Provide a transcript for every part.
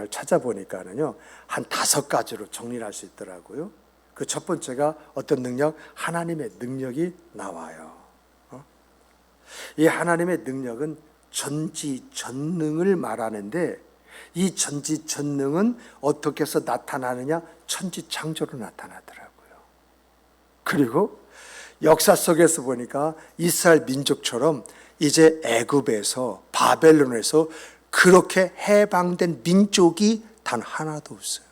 찾아보니까는요, 한 5가지로 정리를 할 수 있더라고요. 그 첫 번째가 어떤 능력? 하나님의 능력이 나와요. 이 하나님의 능력은 전지전능을 말하는데, 이 전지전능은 어떻게 해서 나타나느냐? 천지창조로 나타나더라고요. 그리고 역사 속에서 보니까 이스라엘 민족처럼 이제 애굽에서, 바벨론에서 그렇게 해방된 민족이 단 하나도 없어요.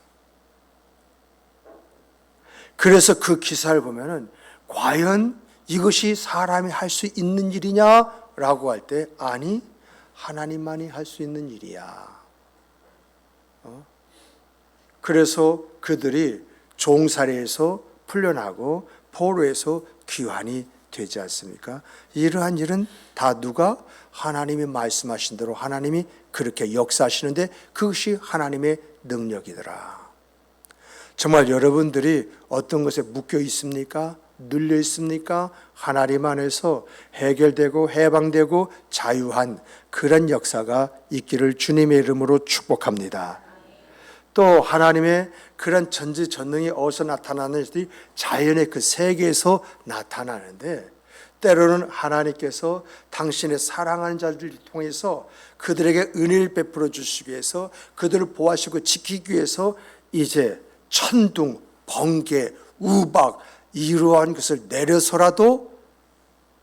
그래서 그 기사를 보면은 과연 이것이 사람이 할 수 있는 일이냐라고 할 때, 아니, 하나님만이 할 수 있는 일이야. 그래서 그들이 종살이에서 풀려나고 포로에서 귀환이 되지 않습니까? 이러한 일은 다 누가? 하나님이 말씀하신 대로 하나님이 그렇게 역사하시는데, 그것이 하나님의 능력이더라. 정말 여러분들이 어떤 것에 묶여 있습니까? 눌려 있습니까? 하나님 안에서 해결되고 해방되고 자유한 그런 역사가 있기를 주님의 이름으로 축복합니다. 또 하나님의 그런 전지전능이 어디서 나타나는지 자연의 그 세계에서 나타나는데, 때로는 하나님께서 당신의 사랑하는 자들을 통해서 그들에게 은혜를 베풀어 주시기 위해서, 그들을 보호하시고 지키기 위해서 이제 천둥, 번개, 우박 이러한 것을 내려서라도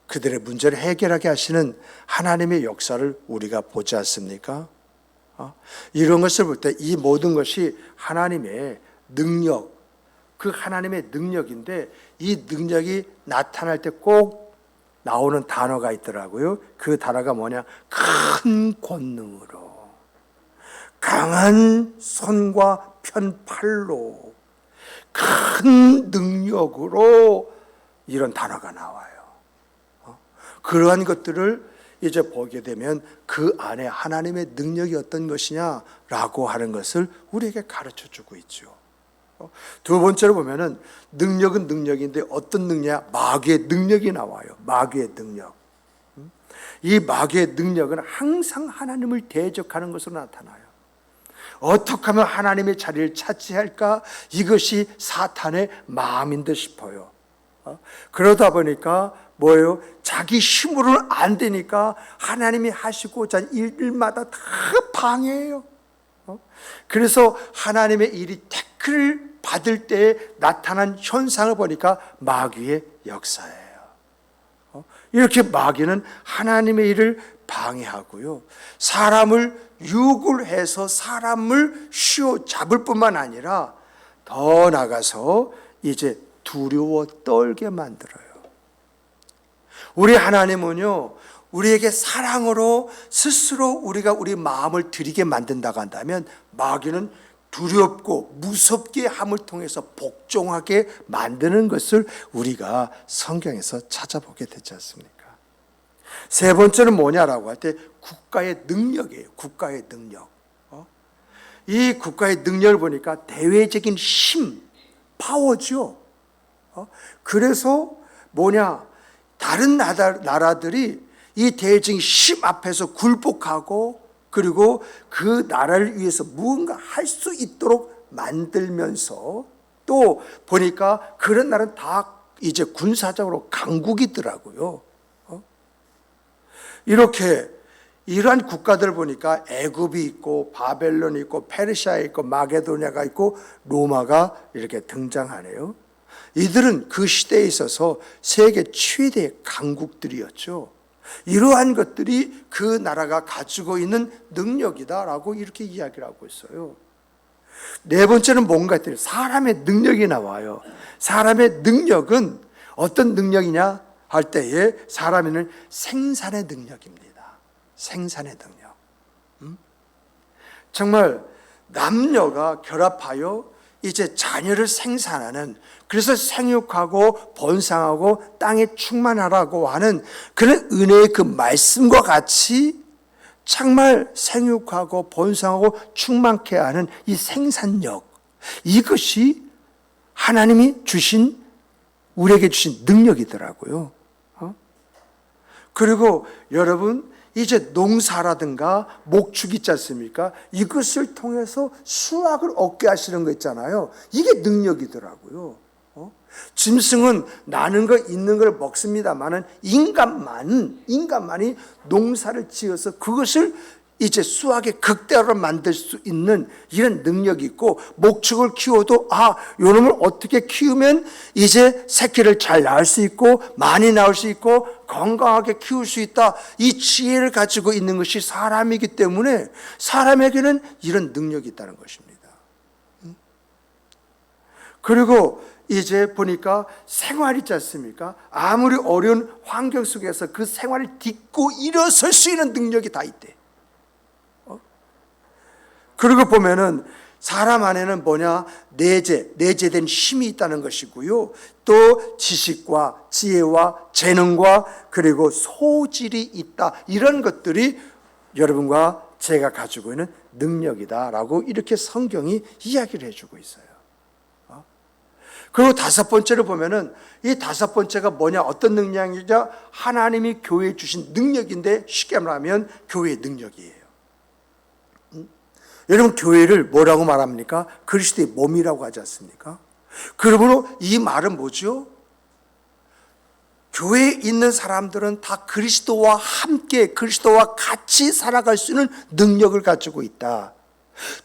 그들의 문제를 해결하게 하시는 하나님의 역사를 우리가 보지 않습니까? 이런 것을 볼 때 이 모든 것이 하나님의 능력, 그 하나님의 능력인데, 이 능력이 나타날 때 꼭 나오는 단어가 있더라고요. 그 단어가 뭐냐? 큰 권능으로, 강한 손과 편팔로, 큰 능력으로, 이런 단어가 나와요. 그러한 것들을 이제 보게 되면 그 안에 하나님의 능력이 어떤 것이냐라고 하는 것을 우리에게 가르쳐 주고 있죠. 두 번째로 보면은 능력은 능력인데 어떤 능력이냐? 마귀의 능력이 나와요. 마귀의 능력. 이 마귀의 능력은 항상 하나님을 대적하는 것으로 나타나요. 어떻게 하면 하나님의 자리를 차지할까? 이것이 사탄의 마음인 듯 싶어요. 그러다 보니까 뭐예요? 자기 힘으로는 안 되니까 하나님이 하시고자 하는 일마다 다 방해해요. 그래서 하나님의 일이 태클을 받을 때에 나타난 현상을 보니까 마귀의 역사예요. 이렇게 마귀는 하나님의 일을 방해하고요, 사람을 유혹을 해서 사람을 휘어잡을 뿐만 아니라 더 나가서 이제 두려워 떨게 만들어요. 우리 하나님은요, 우리에게 사랑으로 스스로 우리가 우리 마음을 드리게 만든다고 한다면, 마귀는 두렵고 무섭게 함을 통해서 복종하게 만드는 것을 우리가 성경에서 찾아보게 되지 않습니까? 세 번째는 뭐냐라고 할 때 국가의 능력이에요. 국가의 능력. 이 국가의 능력을 보니까 대외적인 힘, 파워죠. 그래서 뭐냐? 다른 나라들이 이 대외적인 힘 앞에서 굴복하고, 그리고 그 나라를 위해서 무언가 할 수 있도록 만들면서, 또 보니까 그런 나라는 다 이제 군사적으로 강국이더라고요. 이렇게 이러한 국가들을 보니까 애굽이 있고 바벨론이 있고 페르시아 있고 마게도냐가 있고 로마가 이렇게 등장하네요. 이들은 그 시대에 있어서 세계 최대 강국들이었죠. 이러한 것들이 그 나라가 가지고 있는 능력이다라고 이렇게 이야기를 하고 있어요. 네 번째는 뭔가 했더니 사람의 능력이 나와요. 사람의 능력은 어떤 능력이냐 할 때에 사람에는 생산의 능력입니다. 생산의 능력. 정말 남녀가 결합하여 이제 자녀를 생산하는, 그래서 생육하고 번성하고 땅에 충만하라고 하는 그런 은혜의 그 말씀과 같이 정말 생육하고 번성하고 충만케 하는 이 생산력, 이것이 하나님이 주신, 우리에게 주신 능력이더라고요. 그리고 여러분, 이제 농사라든가 목축 있지 않습니까? 이것을 통해서 수확을 얻게 하시는 거 있잖아요. 이게 능력이더라고요. 짐승은 나는 거 있는 걸 먹습니다만은 인간만이 농사를 지어서 그것을 이제 수확의 극대화로 만들 수 있는 이런 능력이 있고, 목축을 키워도 요놈을 어떻게 키우면 이제 새끼를 잘 낳을 수 있고 많이 낳을 수 있고 건강하게 키울 수 있다, 이 지혜를 가지고 있는 것이 사람이기 때문에 사람에게는 이런 능력이 있다는 것입니다. 그리고 이제 보니까 생활 있지 않습니까? 아무리 어려운 환경 속에서 그 생활을 딛고 일어설 수 있는 능력이 다 있대. 그리고 보면은 사람 안에는 내재된 힘이 있다는 것이고요. 또 지식과 지혜와 재능과 그리고 소질이 있다. 이런 것들이 여러분과 제가 가지고 있는 능력이다라고 이렇게 성경이 이야기를 해주고 있어요. 그리고 다섯 번째로 보면은 이 다섯 번째가 뭐냐, 어떤 능력이냐, 하나님이 교회에 주신 능력인데 쉽게 말하면 교회의 능력이에요. 여러분, 교회를 뭐라고 말합니까? 그리스도의 몸이라고 하지 않습니까? 그러므로 이 말은 뭐죠? 교회에 있는 사람들은 다 그리스도와 함께, 그리스도와 같이 살아갈 수 있는 능력을 가지고 있다.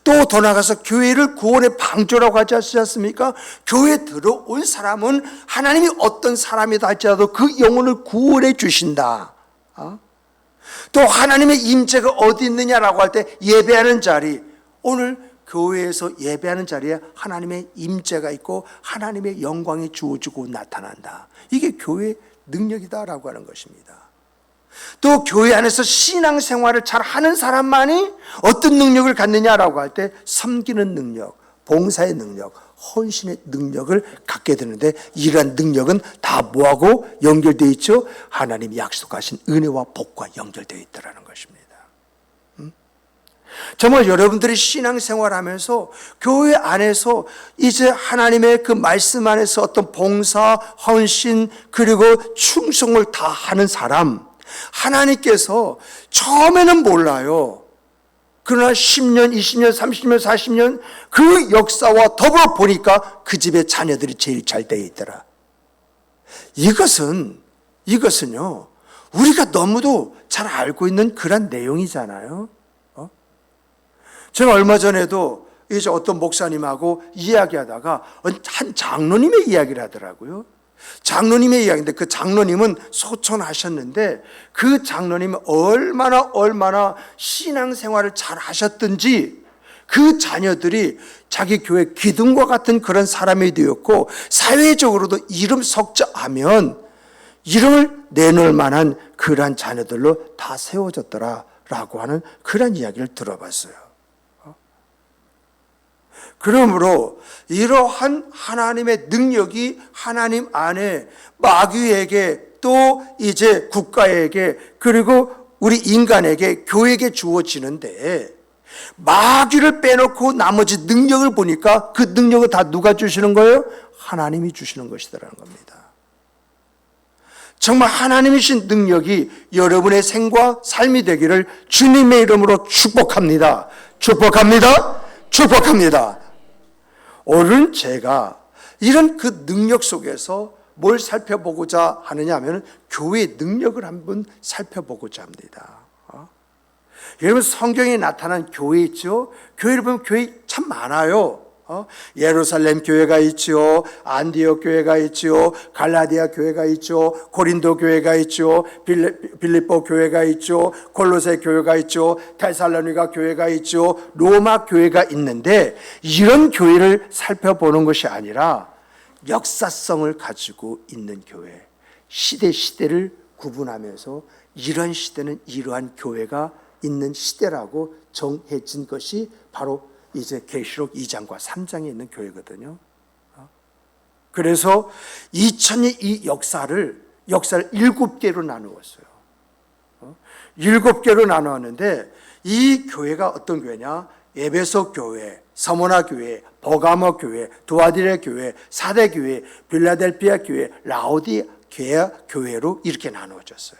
또 더 나아가서 교회를 구원의 방주라고 하지 않습니까? 교회에 들어온 사람은 하나님이 어떤 사람이다 할지라도 그 영혼을 구원해 주신다. 또 하나님의 임재가 어디 있느냐라고 할 때 예배하는 자리, 오늘 교회에서 예배하는 자리에 하나님의 임재가 있고 하나님의 영광이 주어지고 나타난다. 이게 교회의 능력이다라고 하는 것입니다. 또 교회 안에서 신앙생활을 잘 하는 사람만이 어떤 능력을 갖느냐라고 할 때 섬기는 능력, 봉사의 능력, 헌신의 능력을 갖게 되는데, 이러한 능력은 다 뭐하고 연결되어 있죠? 하나님이 약속하신 은혜와 복과 연결되어 있다는 것입니다. 정말 여러분들이 신앙생활하면서 교회 안에서 이제 하나님의 그 말씀 안에서 어떤 봉사, 헌신 그리고 충성을 다 하는 사람, 하나님께서 처음에는 몰라요. 그러나 10년, 20년, 30년, 40년 그 역사와 더불어 보니까 그 집의 자녀들이 제일 잘 되어 있더라. 이것은요, 우리가 너무도 잘 알고 있는 그런 내용이잖아요. 제가 얼마 전에도 이제 어떤 목사님하고 이야기하다가 한 장로님의 이야기를 하더라고요. 장로님의 이야기인데, 그 장로님은 소천하셨는데 그 장로님이 얼마나 신앙생활을 잘 하셨든지 그 자녀들이 자기 교회 기둥과 같은 그런 사람이 되었고, 사회적으로도 이름 석자하면 이름을 내놓을 만한 그러한 자녀들로 다 세워졌더라라고 하는 그런 이야기를 들어봤어요. 그러므로 이러한 하나님의 능력이 하나님 안에 마귀에게, 또 이제 국가에게, 그리고 우리 인간에게, 교회에게 주어지는데, 마귀를 빼놓고 나머지 능력을 보니까 그 능력을 다 누가 주시는 거예요? 하나님이 주시는 것이라는 겁니다. 정말 하나님이신 능력이 여러분의 생과 삶이 되기를 주님의 이름으로 축복합니다. 축복합니다. 축복합니다. 오늘 제가 이런 그 능력 속에서 뭘 살펴보고자 하느냐 하면 교회의 능력을 한번 살펴보고자 합니다. 여러분, 성경에 나타난 교회 있죠? 교회를 보면 교회 참 많아요. 예루살렘 교회가 있죠, 안디옥 교회가 있죠, 갈라디아 교회가 있죠, 고린도 교회가 있죠, 빌립보 교회가 있죠, 골로새 교회가 있죠, 데살로니가 교회가 있죠, 로마 교회가 있는데, 이런 교회를 살펴보는 것이 아니라 역사성을 가지고 있는 교회, 시대를 구분하면서 이런 시대는 이러한 교회가 있는 시대라고 정해진 것이 바로 이제 계시록 2장과 3장에 있는 교회거든요. 그래서 2000년 이 역사를 7개로 나누었어요. 7개로 나누었는데, 이 교회가 어떤 교회냐? 에베소 교회, 서모나 교회, 버가모 교회, 두아디라 교회, 사대 교회, 빌라델피아 교회, 라오디게아 교회로 이렇게 나누어졌어요.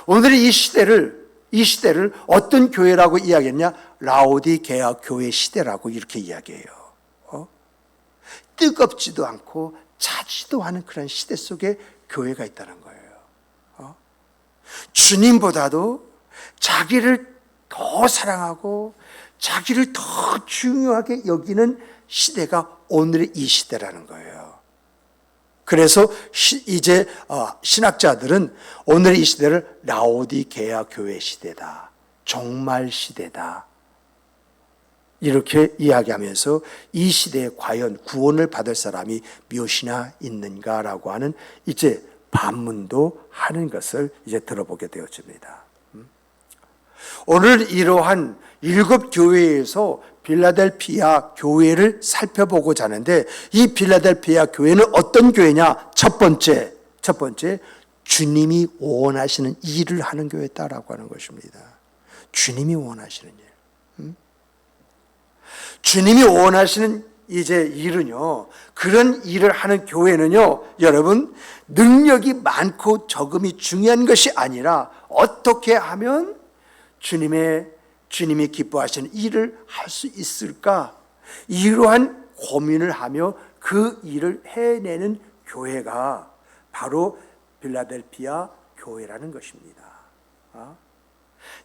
오늘의 이 시대를 이 시대를 어떤 교회라고 이야기했냐? 라오디게아 교회 시대라고 이렇게 이야기해요. 뜨겁지도 않고 차지도 않은 그런 시대 속에 교회가 있다는 거예요. 주님보다도 자기를 더 사랑하고 자기를 더 중요하게 여기는 시대가 오늘의 이 시대라는 거예요. 그래서 이제 신학자들은 오늘 이 시대를 라오디게아 교회 시대다, 종말 시대다, 이렇게 이야기하면서 이 시대에 과연 구원을 받을 사람이 몇이나 있는가라고 하는 이제 반문도 하는 것을 이제 들어보게 되어집니다. 오늘 이러한 7교회에서 필라델피아 교회를 살펴보고자 하는데, 이 필라델피아 교회는 어떤 교회냐? 첫 번째 주님이 원하시는 일을 하는 교회다라고 하는 것입니다. 주님이 원하시는 일. 주님이 원하시는 이제 일은요, 그런 일을 하는 교회는요, 여러분, 능력이 많고 적음이 중요한 것이 아니라 어떻게 하면 주님이 기뻐하시는 일을 할 수 있을까? 이러한 고민을 하며 그 일을 해내는 교회가 바로 필라델피아 교회라는 것입니다.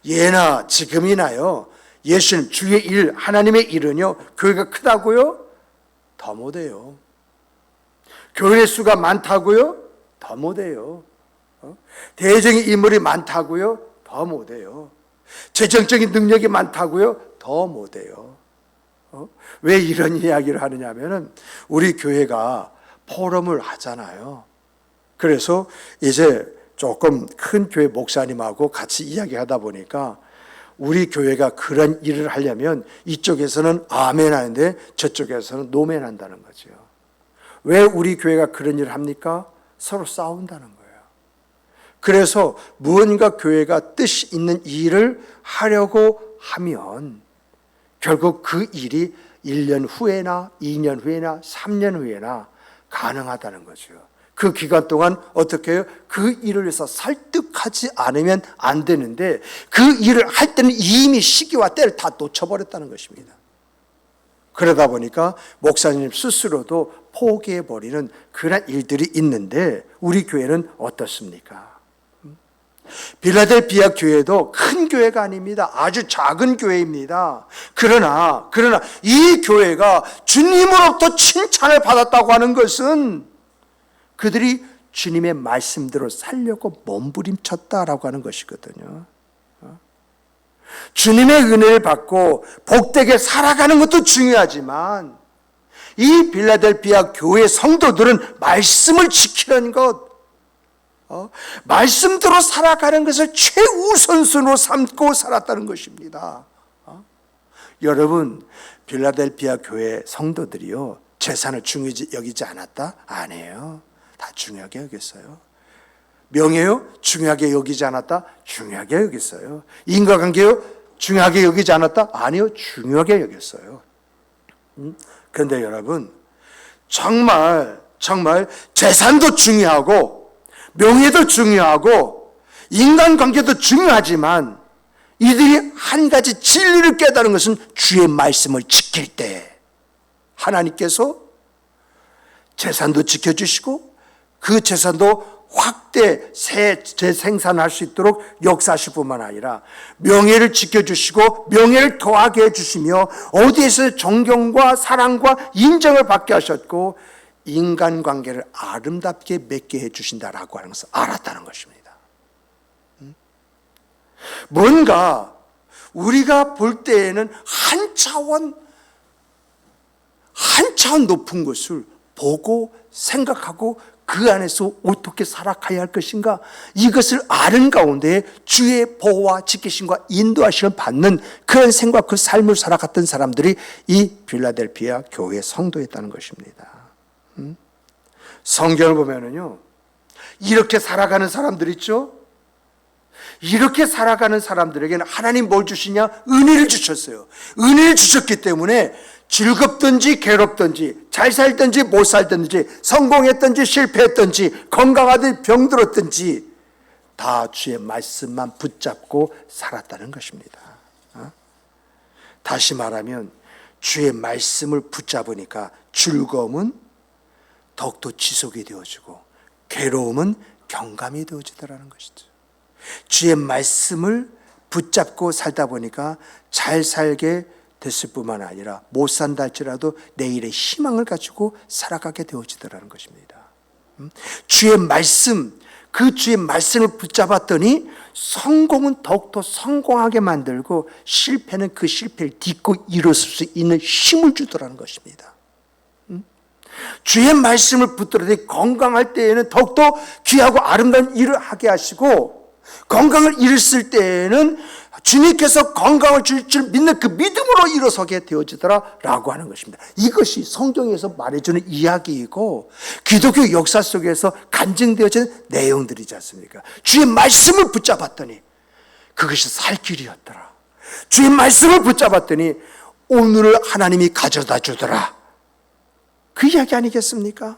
예나 지금이나요, 예수님 주의 일, 하나님의 일은요, 교회가 크다고요? 더 못해요. 교회 수가 많다고요? 더 못해요. 대적인 인물이 많다고요? 더 못해요. 재정적인 능력이 많다고요? 더 못해요. 왜 이런 이야기를 하느냐면은 우리 교회가 포럼을 하잖아요. 그래서 이제 조금 큰 교회 목사님하고 같이 이야기하다 보니까 우리 교회가 그런 일을 하려면 이쪽에서는 아멘 하는데 저쪽에서는 노멘 한다는 거죠. 왜 우리 교회가 그런 일을 합니까? 서로 싸운다는 거예요. 그래서 무언가 교회가 뜻이 있는 일을 하려고 하면 결국 그 일이 1년 후에나 2년 후에나 3년 후에나 가능하다는 거죠. 그 기간 동안 어떻게 해요? 그 일을 위해서 설득하지 않으면 안 되는데 그 일을 할 때는 이미 시기와 때를 다 놓쳐버렸다는 것입니다. 그러다 보니까 목사님 스스로도 포기해버리는 그런 일들이 있는데 우리 교회는 어떻습니까? 필라델피아 교회도 큰 교회가 아닙니다. 아주 작은 교회입니다. 그러나 이 교회가 주님으로부터 칭찬을 받았다고 하는 것은 그들이 주님의 말씀대로 살려고 몸부림쳤다라고 하는 것이거든요. 주님의 은혜를 받고 복되게 살아가는 것도 중요하지만 이 필라델피아 교회 성도들은 말씀을 지키는 것, 말씀대로 살아가는 것을 최우선순으로 삼고 살았다는 것입니다. 여러분, 필라델피아 교회 성도들이요, 재산을 중요히 여기지 않았다? 아니에요. 다 중요하게 여겼어요. 명예요? 중요하게 여기지 않았다? 중요하게 여겼어요. 인과관계요? 중요하게 여기지 않았다? 아니요. 중요하게 여겼어요. 그런데 여러분, 정말 재산도 중요하고 명예도 중요하고 인간관계도 중요하지만 이들이 한 가지 진리를 깨달은 것은 주의 말씀을 지킬 때 하나님께서 재산도 지켜주시고 그 재산도 확대 재생산할 수 있도록 역사하실 뿐만 아니라 명예를 지켜주시고 명예를 더하게 해주시며 어디에서 존경과 사랑과 인정을 받게 하셨고 인간관계를 아름답게 맺게 해주신다라고 하는 것을 알았다는 것입니다. 뭔가 우리가 볼 때에는 한 차원 높은 것을 보고 생각하고 그 안에서 어떻게 살아가야 할 것인가, 이것을 아는 가운데 주의 보호와 지키심과 인도하심을 받는 그런 생각, 그 삶을 살아갔던 사람들이 이 필라델피아 교회 성도였다는 것입니다. 성경을 보면은요, 이렇게 살아가는 사람들 있죠? 이렇게 살아가는 사람들에게는 하나님 뭘 주시냐? 은혜를 주셨어요. 은혜를 주셨기 때문에 즐겁든지 괴롭든지 잘 살든지 못 살든지 성공했든지 실패했든지 건강하든지 병들었든지 다 주의 말씀만 붙잡고 살았다는 것입니다. 다시 말하면 주의 말씀을 붙잡으니까 즐거움은 더욱더 지속이 되어지고 괴로움은 경감이 되어지더라는 것이죠. 주의 말씀을 붙잡고 살다 보니까 잘 살게 됐을 뿐만 아니라 못 산다 할지라도 내일의 희망을 가지고 살아가게 되어지더라는 것입니다. 주의 말씀, 그 주의 말씀을 붙잡았더니 성공은 더욱더 성공하게 만들고 실패는 그 실패를 딛고 일어설 수 있는 힘을 주더라는 것입니다. 주의 말씀을 붙들더니 건강할 때에는 더욱더 귀하고 아름다운 일을 하게 하시고, 건강을 잃었을 때에는 주님께서 건강을 줄 줄 믿는 그 믿음으로 일어서게 되어지더라라고 하는 것입니다. 이것이 성경에서 말해주는 이야기이고 기독교 역사 속에서 간증되어진 내용들이지 않습니까? 주의 말씀을 붙잡았더니 그것이 살 길이었더라. 주의 말씀을 붙잡았더니 오늘을 하나님이 가져다 주더라. 그 이야기 아니겠습니까?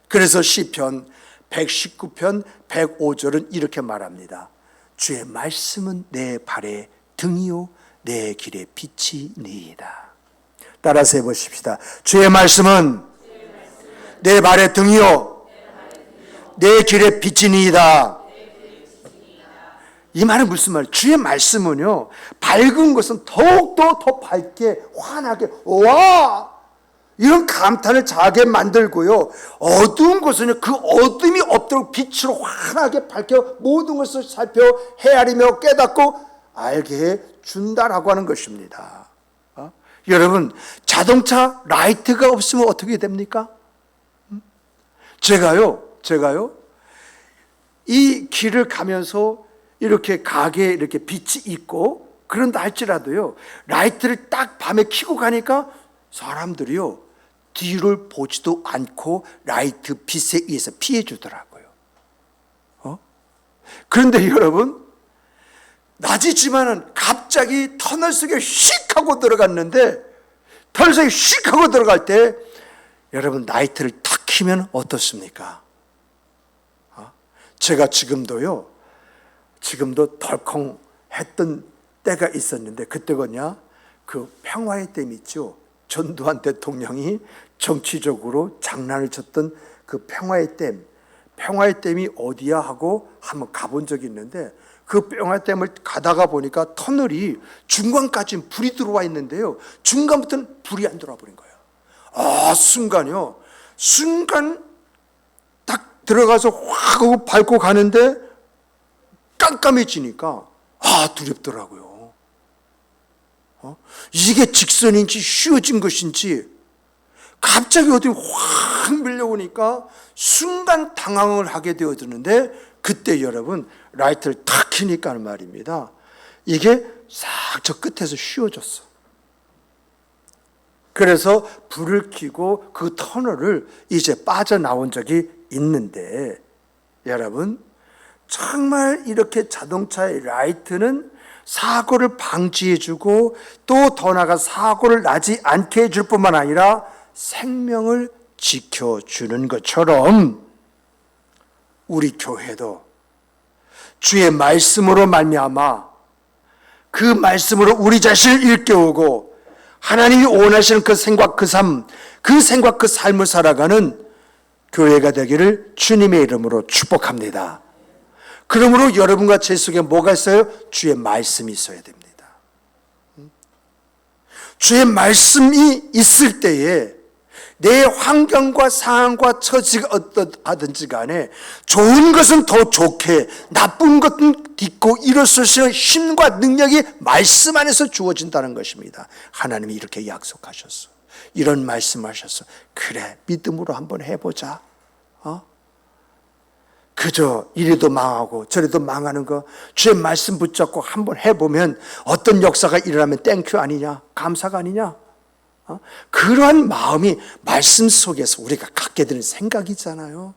그래서 시편 119편 105절은 이렇게 말합니다. 주의 말씀은 내 발의 등이요 내 길의 빛이니이다. 따라서 해보십시다. 주의 말씀은 내 발의 등이요 내 길의 빛이니이다. 이 말은 무슨 말이에요? 주의 말씀은요, 밝은 것은 더욱더 더 밝게 환하게 와 이런 감탄을 자게 만들고요, 어두운 것은 그 어둠이 없도록 빛으로 환하게 밝혀 모든 것을 살펴 헤아리며 깨닫고 알게 해 준다라고 하는 것입니다. 여러분, 자동차 라이트가 없으면 어떻게 됩니까? 제가요 이 길을 가면서 이렇게 가게에 이렇게 빛이 있고 그런다 할지라도요, 라이트를 딱 밤에 켜고 가니까 사람들이요 뒤를 보지도 않고 라이트 빛에 의해서 피해 주더라고요. 그런데 여러분, 낮이지만은 갑자기 터널 속에 휙 하고 들어갔는데, 터널 속에 휙 하고 들어갈 때 여러분 라이트를 탁 켜면 어떻습니까? 제가 지금도 덜컹 했던 때가 있었는데, 그때거냐 그 평화의 댐 있죠. 전두환 대통령이 정치적으로 장난을 쳤던 그 평화의 댐이 어디야 하고 한번 가본 적이 있는데, 그 평화의 댐을 가다가 보니까 터널이 중간까지는 불이 들어와 있는데요, 중간부터는 불이 안 들어와 버린 거예요. 순간 딱 들어가서 확 하고 밟고 가는데 깜깜해지니까 두렵더라고요. 이게 직선인지 휘어진 것인지 갑자기 어디 확 밀려오니까 순간 당황을 하게 되어드는데, 그때 여러분 라이트를 탁 켜니까 말입니다, 이게 싹 저 끝에서 휘어졌어. 그래서 불을 켜고 그 터널을 이제 빠져나온 적이 있는데, 여러분 정말 이렇게 자동차의 라이트는 사고를 방지해주고 또 더 나아가 사고를 나지 않게 해줄 뿐만 아니라 생명을 지켜주는 것처럼 우리 교회도 주의 말씀으로 말미암아 그 말씀으로 우리 자신을 일깨우고 하나님이 원하시는 그 생각 그 삶, 그 생각 그 삶을 살아가는 교회가 되기를 주님의 이름으로 축복합니다. 그러므로 여러분과 제 속에 뭐가 있어요? 주의 말씀이 있어야 됩니다. 주의 말씀이 있을 때에 내 환경과 상황과 처지가 어떠하든지 간에 좋은 것은 더 좋게, 나쁜 것은 딛고 일어설 수 있는 힘과 능력이 말씀 안에서 주어진다는 것입니다. 하나님이 이렇게 약속하셨어. 이런 말씀하셨어. 그래, 믿음으로 한번 해보자. 그저 이래도 망하고 저래도 망하는 거 주의 말씀 붙잡고 한번 해보면 어떤 역사가 일어나면 땡큐 아니냐, 감사가 아니냐. 그러한 마음이 말씀 속에서 우리가 갖게 되는 생각이잖아요.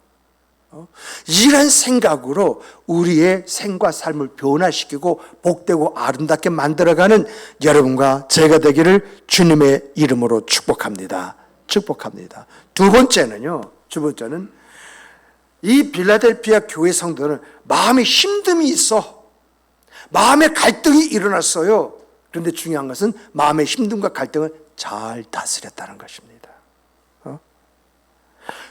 이런 생각으로 우리의 생과 삶을 변화시키고 복되고 아름답게 만들어가는 여러분과 제가 되기를 주님의 이름으로 축복합니다. 두 번째는 이 빌라델피아 교회 성도는 마음에 힘듦이 있어. 마음의 갈등이 일어났어요. 그런데 중요한 것은 마음의 힘듦과 갈등을 잘 다스렸다는 것입니다.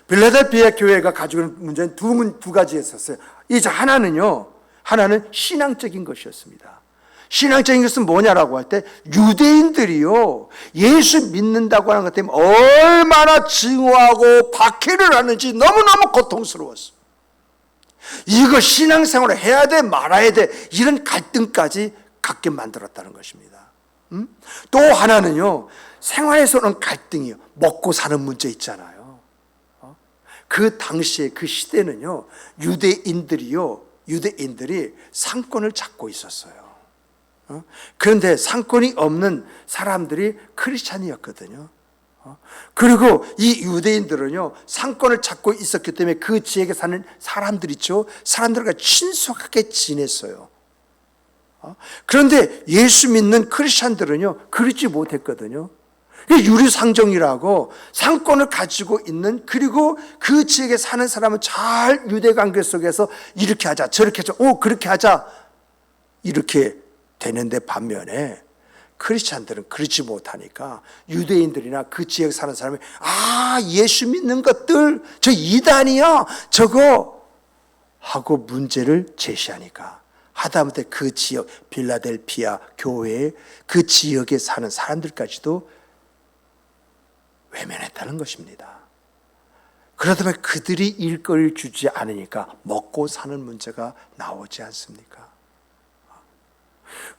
빌라델피아 교회가 가지고 있는 문제는 두 가지였었어요. 이제 하나는 신앙적인 것이었습니다. 신앙적인 것은 뭐냐라고 할 때 유대인들이요 예수 믿는다고 하는 것 때문에 얼마나 증오하고 박해를 하는지 너무너무 고통스러웠어. 이거 신앙생활을 해야 돼 말아야 돼 이런 갈등까지 갖게 만들었다는 것입니다. 또 하나는요 생활에서 오는 갈등이요 먹고 사는 문제 있잖아요. 그 당시에 그 시대는요 유대인들이 상권을 잡고 있었어요. 그런데 상권이 없는 사람들이 크리스찬이었거든요. 그리고 이 유대인들은요 상권을 잡고 있었기 때문에 그 지역에 사는 사람들 있죠. 사람들과 친숙하게 지냈어요. 그런데 예수 믿는 크리스찬들은요 그렇지 못했거든요. 유리상종이라고 상권을 가지고 있는, 그리고 그 지역에 사는 사람은 잘 유대관계 속에서 이렇게 하자 저렇게 하자 그렇게 하자 이렇게 되는데, 반면에 크리스찬들은 그렇지 못하니까 유대인들이나 그 지역에 사는 사람이 예수 믿는 것들 저 이단이야 저거 하고 문제를 제시하니까 하다못해 그 지역 빌라델피아 교회의 그 지역에 사는 사람들까지도 외면했다는 것입니다. 그러다 보면 그들이 일거리를 주지 않으니까 먹고 사는 문제가 나오지 않습니까?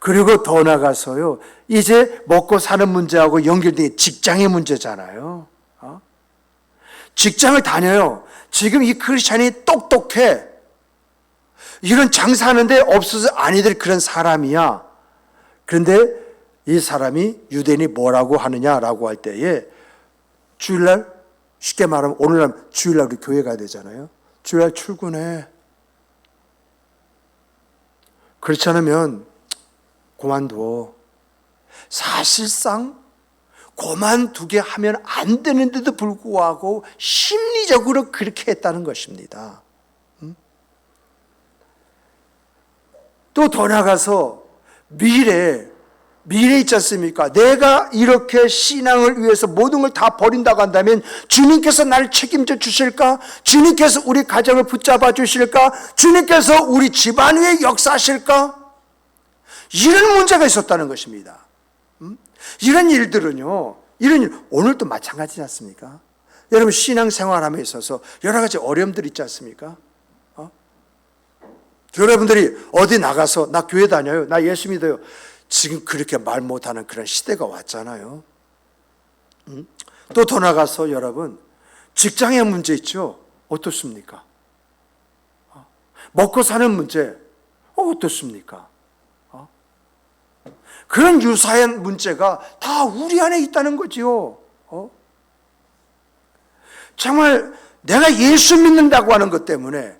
그리고 더 나가서요 이제 먹고 사는 문제하고 연결된 직장의 문제잖아요. 직장을 다녀요. 지금 이 크리스찬이 똑똑해. 이런 장사하는데 없어서 아니 될 그런 사람이야. 그런데 이 사람이 유대인이 뭐라고 하느냐라고 할 때에 주일날, 쉽게 말하면 오늘날 주일날 우리 교회 가야 되잖아요. 주일날 출근해. 그렇지 않으면 그만둬. 사실상 그만두게 하면 안 되는데도 불구하고 심리적으로 그렇게 했다는 것입니다. 또 더 나가서 미래 있지 않습니까? 내가 이렇게 신앙을 위해서 모든 걸 다 버린다고 한다면 주님께서 나를 책임져 주실까? 주님께서 우리 가정을 붙잡아 주실까? 주님께서 우리 집안 위에 역사하실까? 이런 문제가 있었다는 것입니다. 이런 일들은요, 이런 일 오늘도 마찬가지지 않습니까? 여러분 신앙생활함에 있어서 여러 가지 어려움들이 있지 않습니까? 여러분들이 어디 나가서 나 교회 다녀요, 나 예수 믿어요, 지금 그렇게 말 못하는 그런 시대가 왔잖아요. 또 더 나가서 여러분 직장의 문제 있죠. 어떻습니까? 먹고 사는 문제 어떻습니까? 그런 유사한 문제가 다 우리 안에 있다는 거지요. 정말 내가 예수 믿는다고 하는 것 때문에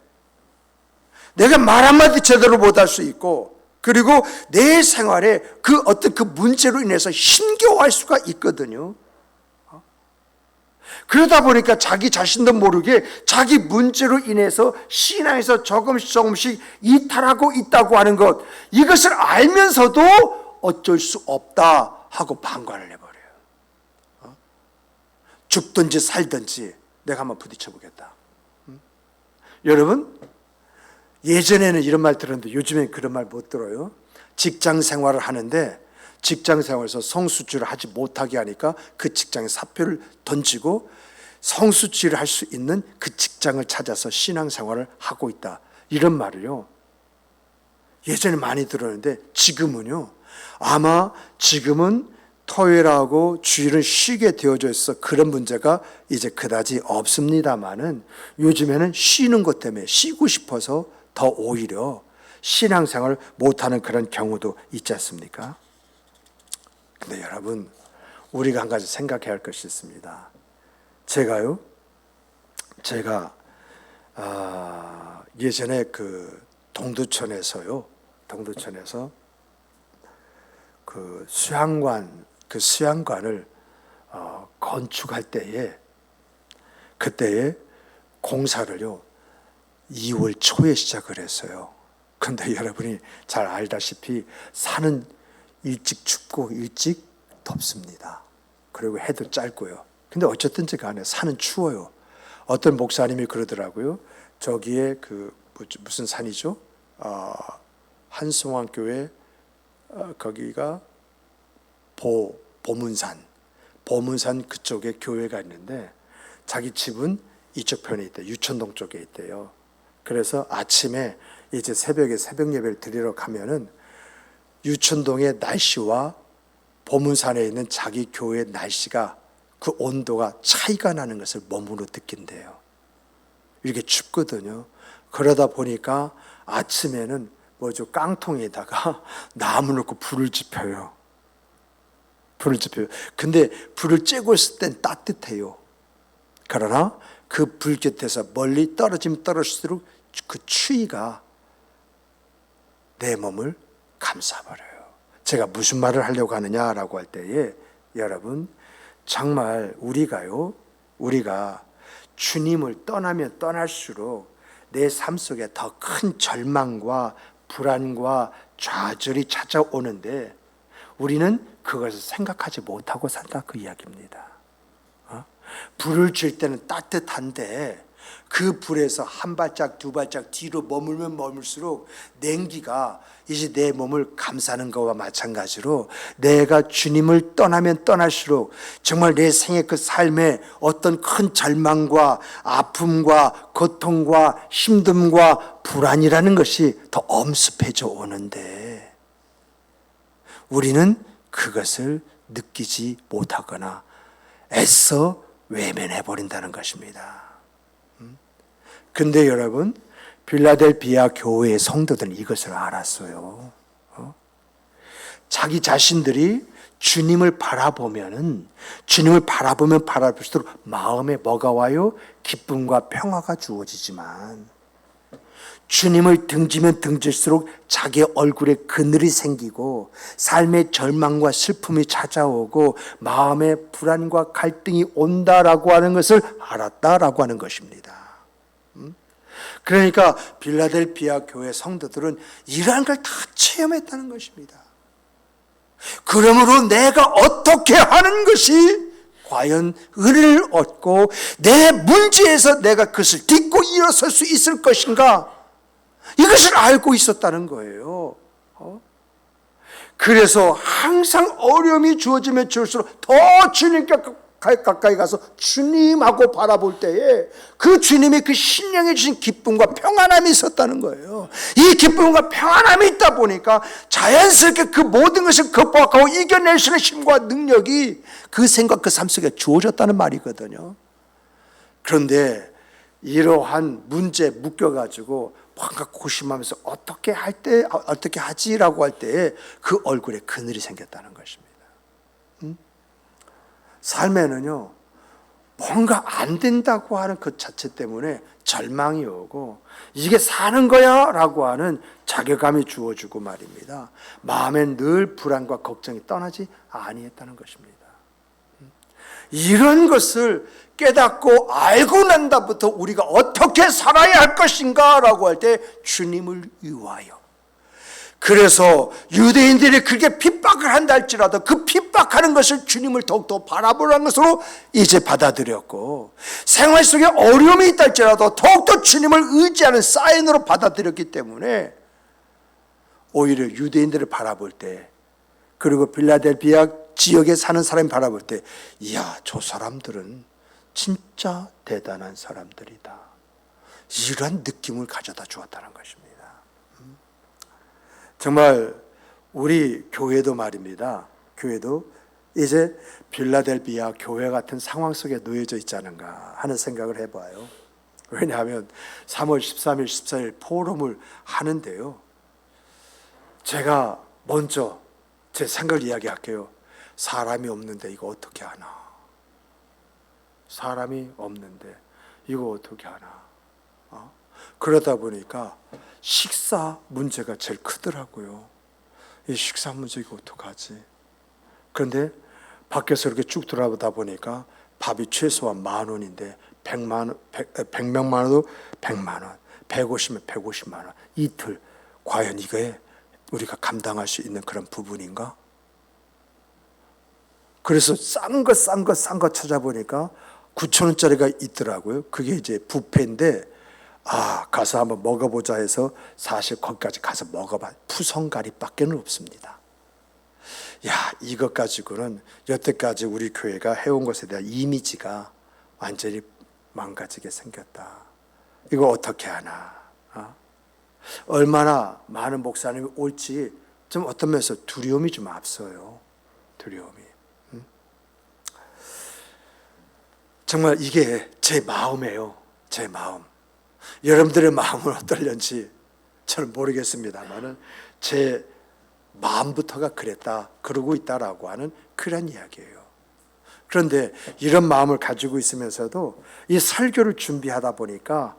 내가 말 한마디 제대로 못할 수 있고, 그리고 내 생활에 그 어떤 그 문제로 인해서 힘겨워할 수가 있거든요. 그러다 보니까 자기 자신도 모르게 자기 문제로 인해서 신앙에서 조금씩 이탈하고 있다고 하는 것, 이것을 알면서도 어쩔 수 없다 하고 방관을 해버려요. 죽든지 살든지 내가 한번 부딪혀 보겠다. 여러분 예전에는 이런 말 들었는데 요즘엔 그런 말 못 들어요. 직장 생활을 하는데 직장 생활에서 성수주를 하지 못하게 하니까 그 직장에 사표를 던지고 성수주를 할 수 있는 그 직장을 찾아서 신앙생활을 하고 있다. 이런 말을요 예전에 많이 들었는데 지금은요, 아마 지금은 토요일하고 주일은 쉬게 되어져 있어 그런 문제가 이제 그다지 없습니다만은, 요즘에는 쉬는 것 때문에 쉬고 싶어서 더 오히려 신앙생활을 못하는 그런 경우도 있지 않습니까? 근데 여러분 우리가 한 가지 생각해야 할 것이 있습니다. 제가 예전에 그 동두천에서 그 수양관을 건축할 때에 그때에 공사를요 2월 초에 시작을 했어요. 그런데 여러분이 잘 알다시피 산은 일찍 춥고 일찍 덥습니다. 그리고 해도 짧고요. 근데 어쨌든지 간에 산은 추워요. 어떤 목사님이 그러더라고요. 저기에 무슨 산이죠? 한송환 교회 거기가 보문산 그쪽에 교회가 있는데 자기 집은 이쪽 편에 있대요. 유천동 쪽에 있대요. 그래서 아침에 이제 새벽 예배를 드리러 가면은 유천동의 날씨와 보문산에 있는 자기 교회의 날씨가 그 온도가 차이가 나는 것을 몸으로 느낀대요. 이렇게 춥거든요. 그러다 보니까 아침에는 깡통에다가 나무 넣고 불을 지펴요. 근데 불을 쬐고 있을 땐 따뜻해요. 그러나 그 불 곁에서 멀리 떨어지면 떨어질수록 그 추위가 내 몸을 감싸버려요. 제가 무슨 말을 하려고 하느냐라고 할 때에 여러분 정말 우리가 주님을 떠나면 떠날수록 내 삶 속에 더 큰 절망과 불안과 좌절이 찾아오는데 우리는 그것을 생각하지 못하고 산다 그 이야기입니다. 불을 질 때는 따뜻한데 그 불에서 한 발짝 두 발짝 뒤로 머물면 머물수록 냉기가 이제 내 몸을 감싸는 것과 마찬가지로 내가 주님을 떠나면 떠날수록 정말 내 생의 그 삶에 어떤 큰 절망과 아픔과 고통과 힘듦과 불안이라는 것이 더 엄습해져 오는데 우리는 그것을 느끼지 못하거나 애써 외면해 버린다는 것입니다. 근데 여러분 필라델피아 교회의 성도들은 이것을 알았어요. 자기 자신들이 주님을 바라보면 바라볼수록 마음에 뭐가 와요? 기쁨과 평화가 주어지지만 주님을 등지면 등질수록 자기 얼굴에 그늘이 생기고 삶의 절망과 슬픔이 찾아오고 마음에 불안과 갈등이 온다라고 하는 것을 알았다라고 하는 것입니다. 그러니까 필라델피아 교회 성도들은 이러한 걸 다 체험했다는 것입니다. 그러므로 내가 어떻게 하는 것이 과연 은혜를 얻고 내 문제에서 내가 그것을 딛고 일어설 수 있을 것인가? 이것을 알고 있었다는 거예요. 그래서 항상 어려움이 주어지면 주을수록 더 주님께 가까이 가서 주님하고 바라볼 때에 그 주님의 그 신령해 주신 기쁨과 평안함이 있었다는 거예요. 이 기쁨과 평안함이 있다 보니까 자연스럽게 그 모든 것을 극복하고 이겨낼 수 있는 힘과 능력이 그 생각 그 삶 속에 주어졌다는 말이거든요. 그런데 이러한 문제에 묶여가지고 뭔가 고심하면서 어떻게 하지라고 할 때에 그 얼굴에 그늘이 생겼다는 것입니다. 삶에는요 뭔가 안 된다고 하는 그 자체 때문에 절망이 오고 이게 사는 거야 라고 하는 자괴감이 주어지고 말입니다. 마음엔 늘 불안과 걱정이 떠나지 아니했다는 것입니다. 이런 것을 깨닫고 알고 난 다음부터 우리가 어떻게 살아야 할 것인가 라고 할 때 주님을 위하여, 그래서 유대인들이 그렇게 핍박을 한다 할지라도 그 핍박하는 것을 주님을 더욱더 바라보라는 것으로 이제 받아들였고, 생활 속에 어려움이 있다 할지라도 더욱더 주님을 의지하는 사인으로 받아들였기 때문에 오히려 유대인들을 바라볼 때, 그리고 빌라델피아 지역에 사는 사람이 바라볼 때, 이야 저 사람들은 진짜 대단한 사람들이다, 이런 느낌을 가져다 주었다는 것입니다. 정말 우리 교회도 말입니다. 교회도 이제 빌라델피아 교회 같은 상황 속에 놓여져 있지 않은가 하는 생각을 해봐요. 왜냐하면 3월 13일, 14일 포럼을 하는데요, 제가 먼저 제 생각을 이야기할게요. 사람이 없는데 이거 어떻게 하나? 사람이 없는데 이거 어떻게 하나? 그러다 보니까 식사 문제가 제일 크더라고요. 이 식사 문제 이거 어떡하지? 그런데 밖에서 이렇게 쭉 돌아보다 보니까 밥이 최소한 10,000원인데 100명만 와도 100만 원, 150면 150만 원. 이틀. 과연 이게 우리가 감당할 수 있는 그런 부분인가? 그래서 싼 거 찾아보니까 9천 원짜리가 있더라고요. 그게 이제 뷔페인데 가서 한번 먹어보자 해서 사실 거기까지 가서 먹어봐. 푸성가리밖에 없습니다. 야, 이것 가지고는 여태까지 우리 교회가 해온 것에 대한 이미지가 완전히 망가지게 생겼다. 이거 어떻게 하나? 얼마나 많은 목사님이 올지 좀 어떤 면에서 두려움이 좀 앞서요. 두려움이. 정말 이게 제 마음이에요. 제 마음. 여러분들의 마음은 어떨런지 저는 모르겠습니다만은 제 마음부터가 그랬다, 그러고 있다라고 하는 그런 이야기예요. 그런데 이런 마음을 가지고 있으면서도 이 설교를 준비하다 보니까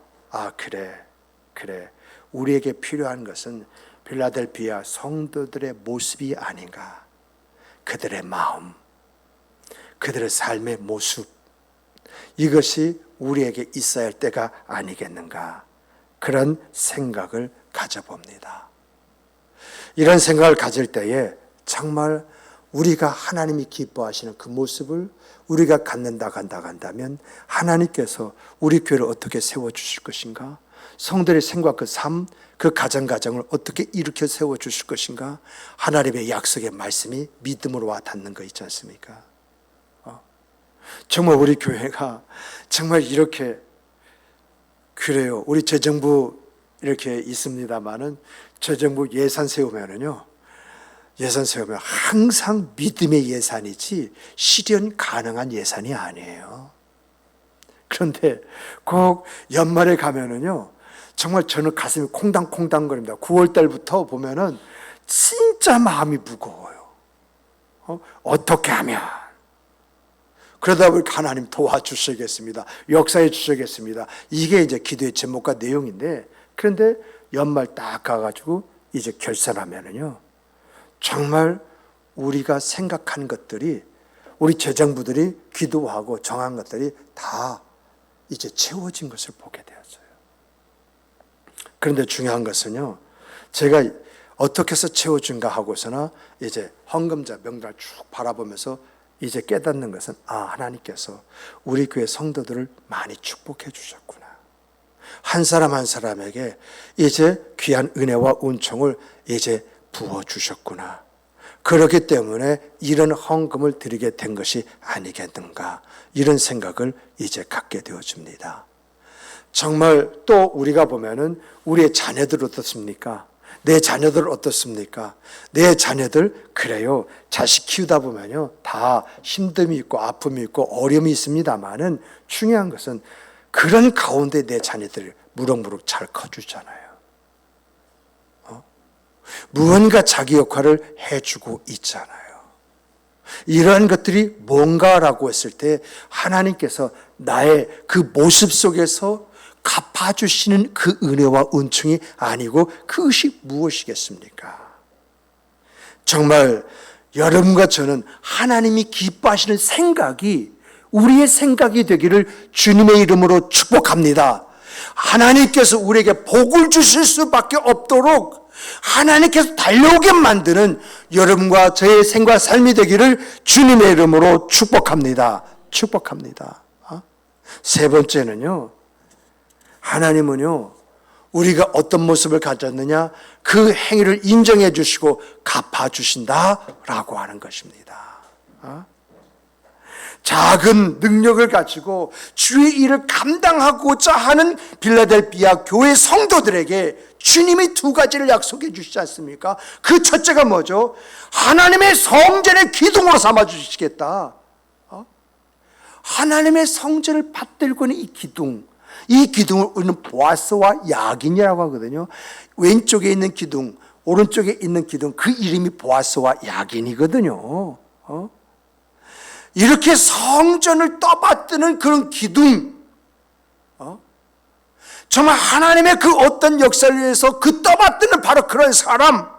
그래. 우리에게 필요한 것은 필라델피아 성도들의 모습이 아닌가. 그들의 마음, 그들의 삶의 모습, 이것이 우리에게 있어야 할 때가 아니겠는가. 그런 생각을 가져봅니다. 이런 생각을 가질 때에 정말 우리가 하나님이 기뻐하시는 그 모습을 우리가 갖는다 간다면 하나님께서 우리 교회를 어떻게 세워주실 것인가? 성들의 생각, 그 삶, 그 가정을 어떻게 일으켜 세워주실 것인가? 하나님의 약속의 말씀이 믿음으로 와 닿는 거 있지 않습니까? 정말 우리 교회가 정말 이렇게 그래요. 우리 재정부 이렇게 있습니다만은 재정부 예산 세우면 항상 믿음의 예산이지 실현 가능한 예산이 아니에요. 그런데 꼭 연말에 가면은요, 정말 저는 가슴이 콩당콩당거립니다. 9월 달부터 보면은 진짜 마음이 무거워요. 어떻게 하면? 그러다 보니까 하나님 도와주시겠습니다. 역사해 주시겠습니다. 이게 이제 기도의 제목과 내용인데, 그런데 연말 딱 가가지고 이제 결산하면은요, 정말 우리가 생각하는 것들이, 우리 재정부들이 기도하고 정한 것들이 다 이제 채워진 것을 보게 되었어요. 그런데 중요한 것은요, 제가 어떻게 해서 채워준가 하고서나 이제 헌금자 명단을 쭉 바라보면서 이제 깨닫는 것은 하나님께서 우리 교회 성도들을 많이 축복해 주셨구나. 한 사람 한 사람에게 이제 귀한 은혜와 은총을 이제 부어주셨구나. 그렇기 때문에 이런 헌금을 드리게 된 것이 아니겠는가, 이런 생각을 이제 갖게 되어집니다. 정말 또 우리가 보면은 우리의 자녀들 어떻습니까? 내 자녀들 어떻습니까? 내 자녀들 그래요. 자식 키우다 보면요, 다 힘듦이 있고 아픔이 있고 어려움이 있습니다만은 중요한 것은 그런 가운데 내 자녀들이 무럭무럭 잘 커주잖아요. 무언가 자기 역할을 해주고 있잖아요. 이러한 것들이 뭔가라고 했을 때 하나님께서 나의 그 모습 속에서 갚아주시는 그 은혜와 은총이 아니고 그것이 무엇이겠습니까? 정말 여러분과 저는 하나님이 기뻐하시는 생각이 우리의 생각이 되기를 주님의 이름으로 축복합니다. 하나님께서 우리에게 복을 주실 수밖에 없도록 하나님께서 달려오게 만드는 여러분과 저의 생과 삶이 되기를 주님의 이름으로 축복합니다. 축복합니다. 세 번째는요, 하나님은요, 우리가 어떤 모습을 가졌느냐, 그 행위를 인정해 주시고 갚아 주신다라고 하는 것입니다. 작은 능력을 가지고 주의 일을 감당하고자 하는 빌라델피아 교회 성도들에게 주님이 두 가지를 약속해 주시지 않습니까? 그 첫째가 뭐죠? 하나님의 성전의 기둥으로 삼아 주시겠다. 하나님의 성전을 받들고 있는 이 기둥을 우리는 보아스와 야긴이라고 하거든요. 왼쪽에 있는 기둥, 오른쪽에 있는 기둥, 그 이름이 보아스와 야긴이거든요. 이렇게 성전을 떠받드는 그런 기둥, 정말 하나님의 그 어떤 역사를 위해서 그 떠받드는 바로 그런 사람,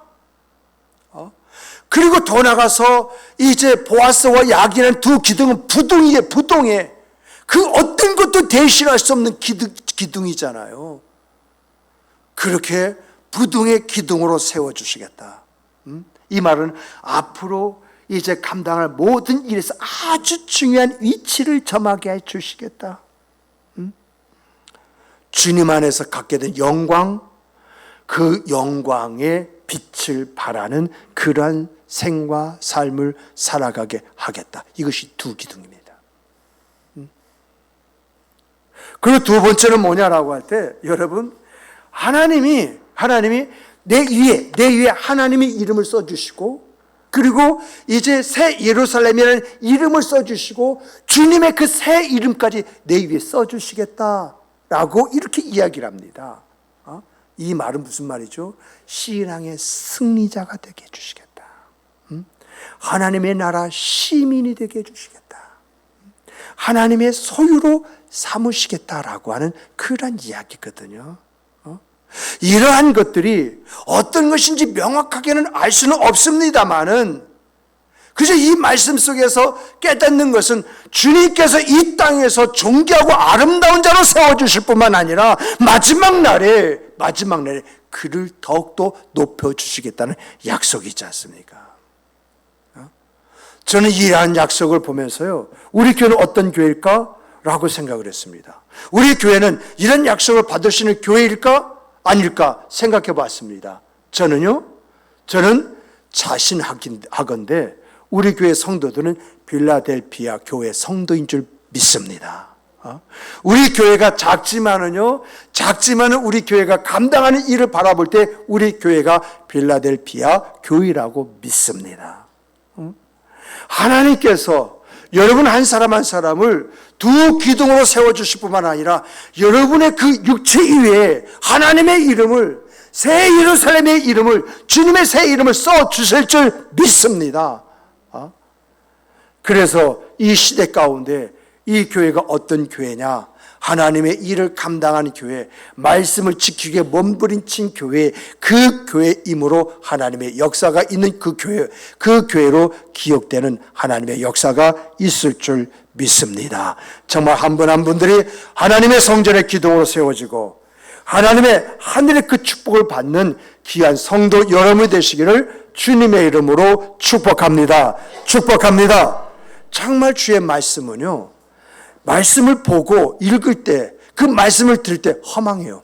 그리고 더 나가서 이제 보아스와 야긴은 두 기둥은 부동에 그 어떤 것도 대신할 수 없는 기둥이잖아요. 그렇게 부둥의 기둥으로 세워주시겠다. 이 말은 앞으로 이제 감당할 모든 일에서 아주 중요한 위치를 점하게 해주시겠다. 주님 안에서 갖게 된 영광, 그 영광의 빛을 발하는 그러한 생과 삶을 살아가게 하겠다. 이것이 두 기둥입니다. 그리고 두 번째는 뭐냐라고 할 때, 여러분, 하나님이 내 위에 하나님의 이름을 써주시고, 그리고 이제 새 예루살렘이라는 이름을 써주시고, 주님의 그 새 이름까지 내 위에 써주시겠다라고 이렇게 이야기를 합니다. 이 말은 무슨 말이죠? 신앙의 승리자가 되게 해주시겠다. 하나님의 나라 시민이 되게 해주시겠다. 하나님의 소유로 삼으시겠다라고 하는 그런 이야기거든요. 이러한 것들이 어떤 것인지 명확하게는 알 수는 없습니다만은, 그저 이 말씀 속에서 깨닫는 것은 주님께서 이 땅에서 존귀하고 아름다운 자로 세워주실 뿐만 아니라 마지막 날에 그를 더욱더 높여주시겠다는 약속이 있지 않습니까? 저는 이러한 약속을 보면서요, 우리 교회는 어떤 교회일까? 라고 생각을 했습니다. 우리 교회는 이런 약속을 받을 수 있는 교회일까? 아닐까? 생각해 봤습니다. 저는 자신하건대 우리 교회 성도들은 필라델피아 교회 성도인 줄 믿습니다. 우리 교회가 작지만은 우리 교회가 감당하는 일을 바라볼 때 우리 교회가 필라델피아 교회라고 믿습니다. 하나님께서 여러분 한 사람 한 사람을 두 기둥으로 세워주실 뿐만 아니라 여러분의 그 육체 위에 하나님의 이름을, 새 예루살렘의 이름을, 주님의 새 이름을 써주실 줄 믿습니다. 그래서 이 시대 가운데 이 교회가 어떤 교회냐? 하나님의 일을 감당하는 교회, 말씀을 지키기에 몸부림친 교회, 그 교회이므로 하나님의 역사가 있는 그 교회로 기억되는 하나님의 역사가 있을 줄 믿습니다. 정말 한 분 한 분들이 하나님의 성전의 기둥으로 세워지고 하나님의 하늘의 그 축복을 받는 귀한 성도 여러분이 되시기를 주님의 이름으로 축복합니다. 정말 주의 말씀은요, 말씀을 보고 읽을 때, 그 말씀을 들을 때 허망해요.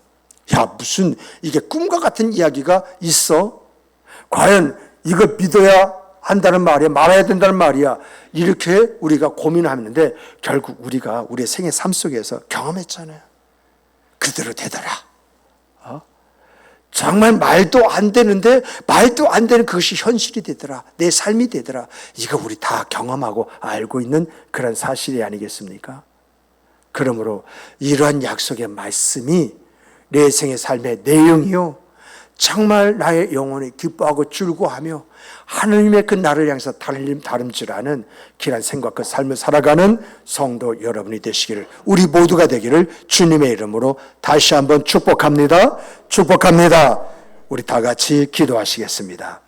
야, 무슨 이게 꿈과 같은 이야기가 있어? 과연 이거 믿어야 한다는 말이야? 말아야 된다는 말이야? 이렇게 우리가 고민하는데 결국 우리가 우리의 생애 삶 속에서 경험했잖아요. 그대로 되더라. 정말 말도 안 되는 그것이 현실이 되더라. 내 삶이 되더라. 이거 우리 다 경험하고 알고 있는 그런 사실이 아니겠습니까? 그러므로 이러한 약속의 말씀이 내 생의 삶의 내용이요, 정말 나의 영혼이 기뻐하고 즐거워하며 하나님의 그 나를 향해서 다름질하는 귀한 생과 그 삶을 살아가는 성도 여러분이 되시기를, 우리 모두가 되기를 주님의 이름으로 다시 한번 축복합니다. 우리 다 같이 기도하시겠습니다.